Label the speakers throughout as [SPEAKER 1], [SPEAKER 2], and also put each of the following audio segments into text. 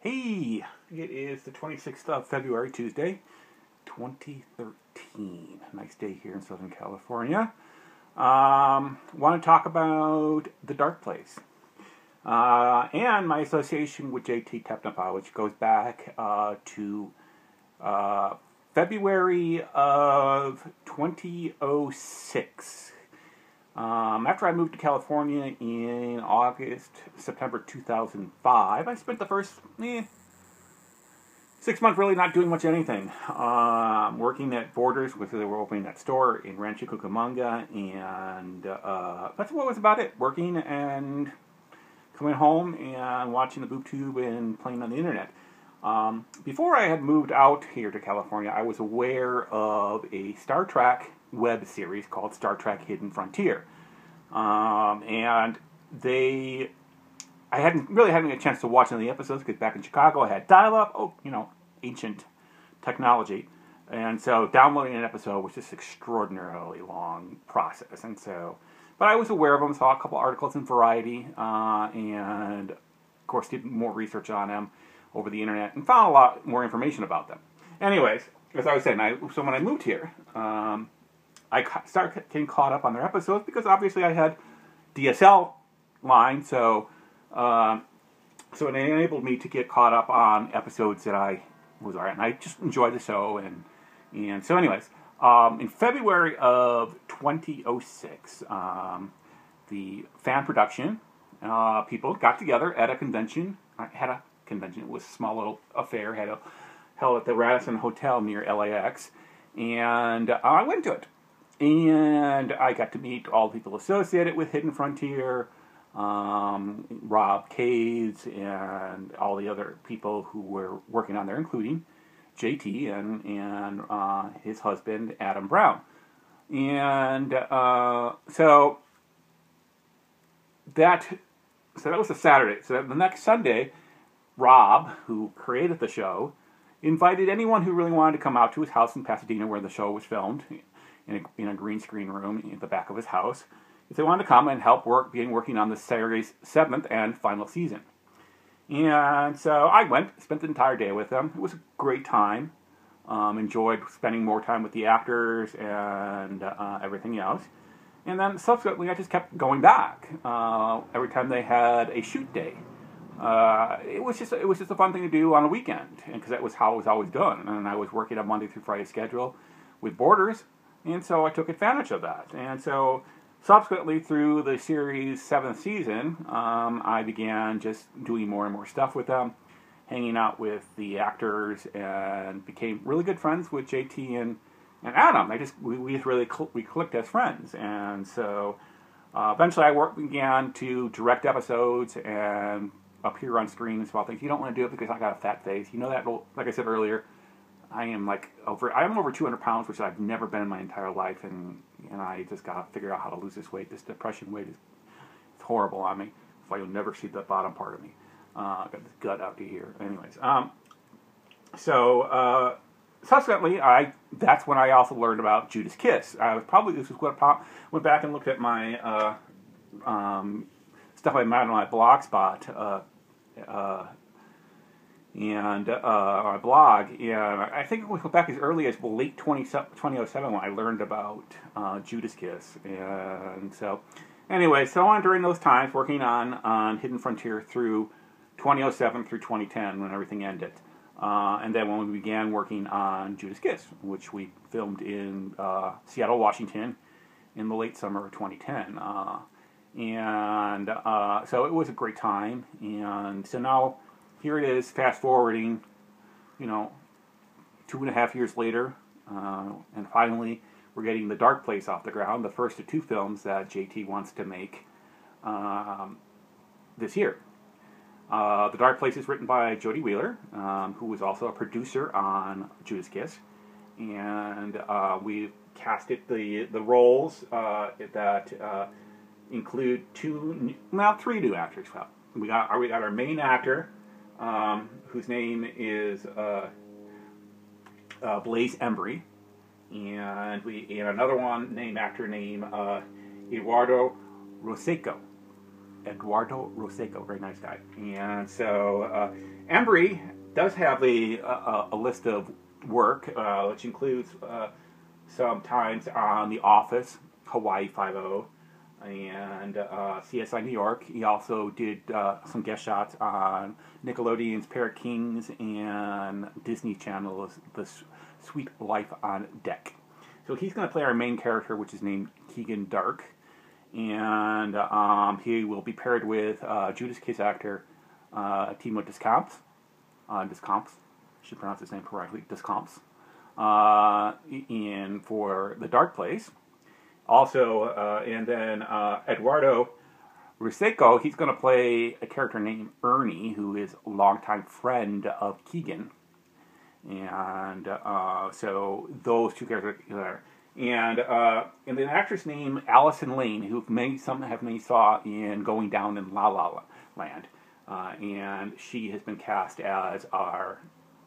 [SPEAKER 1] Hey, it is the 26th of February, Tuesday, 2013. Nice day here in Southern California. Want to talk about The Dark Place and my association with J.T. Tepnapah, which goes back to February of 2006. After I moved to California in September 2005, I spent the first 6 months really not doing much anything. Working at Borders, which they were opening that store in Rancho Cucamonga, and that's what was about it. Working and coming home and watching the boob tube and playing on the internet. Before I had moved out here to California, I was aware of a Star Trek web series called Star Trek Hidden Frontier. And I hadn't really had a chance to watch any of the episodes because back in Chicago I had dial-up, ancient technology. And so downloading an episode was just extraordinarily long process. But I was aware of them, saw a couple articles in Variety, and of course did more research on them over the internet and found a lot more information about them. Anyways, as I was saying, so when I moved here, I started getting caught up on their episodes because obviously I had DSL line, so it enabled me to get caught up on episodes that I was alright, and I just enjoyed the show. And so, anyways, in February of 2006, the fan production people got together at a convention. It was a small little affair, held at the Radisson Hotel near LAX, and I went to it. And I got to meet all the people associated with Hidden Frontier, Rob Cades, and all the other people who were working on there, including JT and his husband, Adam Brown. And so that was a Saturday. So the next Sunday, Rob, who created the show, invited anyone who really wanted to come out to his house in Pasadena where the show was filmed, in a green screen room at the back of his house, if they wanted to come and help working on the series' 7th and final season. And so I went, spent the entire day with them. It was a great time. Enjoyed spending more time with the actors and everything else. And then subsequently I just kept going back every time they had a shoot day. It was just a fun thing to do on a weekend, because that was how it was always done. And I was working a Monday through Friday schedule with Borders, and so I took advantage of that. And so subsequently through the series' 7th season, I began just doing more and more stuff with them, hanging out with the actors, and became really good friends with JT and Adam. We clicked as friends. And so eventually I began to direct episodes and appear on screen and small things. You don't want to do it because I got a fat face. You know that, like I said earlier, I am over 200 pounds, which I've never been in my entire life, and I just got to figure out how to lose this weight. This depression weight it's horrible on me. So you'll never see the bottom part of me. I got this gut out to here. Anyways, subsequently, that's when I also learned about Judas Kiss. This was what went back and looked at my stuff I made on my blogspot. And on my blog, and I think it was back as early as late 2007 when I learned about Judas Kiss. And so, anyway, during those times, working on Hidden Frontier through 2007 through 2010 when everything ended. And then when we began working on Judas Kiss, which we filmed in Seattle, Washington in the late summer of 2010. So it was a great time. And so now, here it is, fast forwarding, 2.5 years later, and finally we're getting The Dark Place off the ground, the first of 2 films that JT wants to make this year. The Dark Place is written by Jody Wheeler, who was also a producer on Judas Kiss, and we've casted the roles that include 3 new actors. Well, we got our main actor, whose name is Blaze Embry, and we, and another one named actor named Eduardo Rosseco. Eduardo Rosseco, very nice guy. And so Embry does have a list of work, which includes some times on The Office, Hawaii Five-0, and CSI New York. He also did some guest shots on Nickelodeon's Parrot Kings and Disney Channel's The Sweet Life on Deck. So he's going to play our main character, which is named Keegan Dark. And he will be paired with Judas Kiss actor Timo Descamps. Descamps, I should pronounce his name correctly, Descamps. For The Dark Place. Also, and then Eduardo Rosseco, he's going to play a character named Ernie, who is a longtime friend of Keegan. And so those two characters are. And the actress named Allison Lane, who some may saw in Going Down in La La Land. And she has been cast as our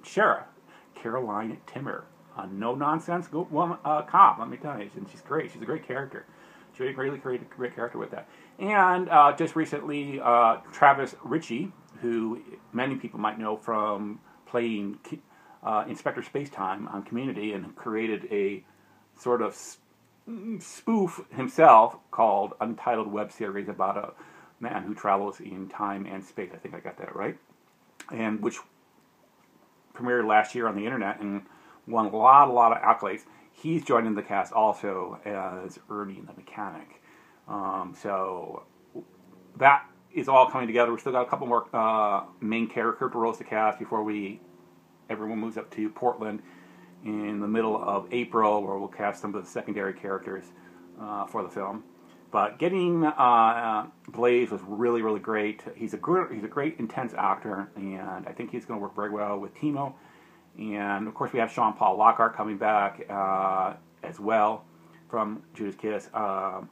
[SPEAKER 1] sheriff, Caroline Timmer. A no-nonsense cop, let me tell you. And she's great. She's a great character. She really created a great character with that. And just recently, Travis Ritchie, who many people might know from playing Inspector Spacetime on Community, and created a sort of spoof himself called Untitled web series about a man who travels in time and space. I think I got that right. And which premiered last year on the internet and won a lot of accolades. He's joining the cast also as Ernie the Mechanic. So that is all coming together. We've still got a couple more main character roles to cast before everyone moves up to Portland in the middle of April, where we'll cast some of the secondary characters for the film. But getting Blaze was really great. He's a great intense actor, and I think he's going to work very well with Timo. And of course, we have Sean Paul Lockhart coming back as well from Judas Kiss. A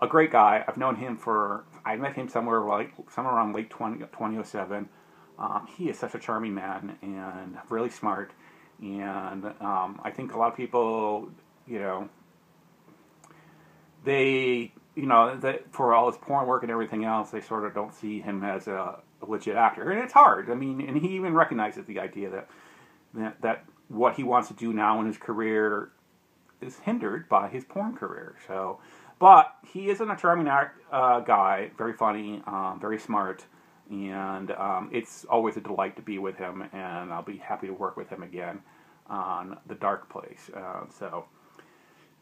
[SPEAKER 1] great guy. I met him somewhere around late 2007. He is such a charming man and really smart. And I think a lot of people, for all his porn work and everything else, they sort of don't see him as a legit actor. And it's hard. I mean, and he even recognizes the idea that what he wants to do now in his career is hindered by his porn career. So, but he is a charming guy, very funny, very smart, and it's always a delight to be with him, and I'll be happy to work with him again on The Dark Place.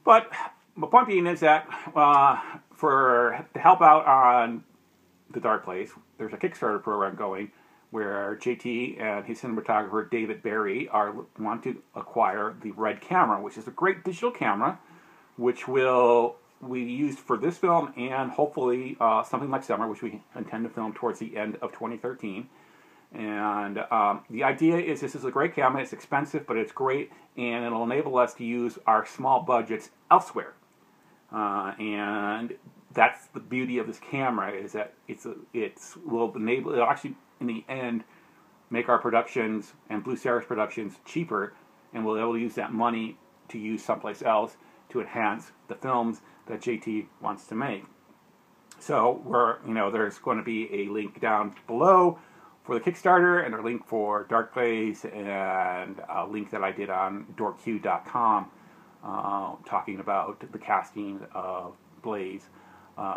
[SPEAKER 1] But my point being is that to help out on The Dark Place, there's a Kickstarter program going where JT and his cinematographer David Barry want to acquire the Red camera, which is a great digital camera, which we used for this film and hopefully something like Summer, which we intend to film towards the end of 2013. And the idea is this is a great camera. It's expensive, but it's great, and it'll enable us to use our small budgets elsewhere. And that's the beauty of this camera, is that it'll actually, in the end, make our productions and Blue Ceres productions cheaper, and we'll be able to use that money to use someplace else to enhance the films that JT wants to make. So there's going to be a link down below for the Kickstarter, and a link for Dark Place, and a link that I did on dorkq.com talking about the casting of Blaze,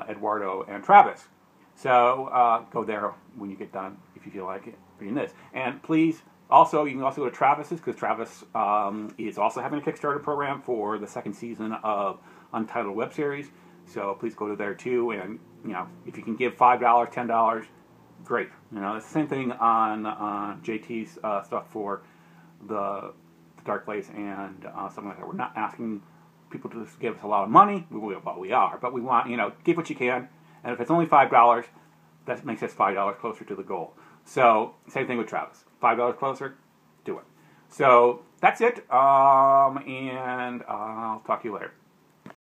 [SPEAKER 1] Eduardo, and Travis. So go there when you get done if you feel like it reading this. And please, you can also go to Travis's, because Travis is also having a Kickstarter program for the second season of Untitled web series. So please go to there too, and if you can give $5, $10, great. It's the same thing on JT's stuff for the Dark Place and something like that. We're not asking people to just give us a lot of money. We are, but we want, give what you can. And if it's only $5, that makes us $5 closer to the goal. So same thing with Travis. $5 closer, do it. So that's it. And I'll talk to you later.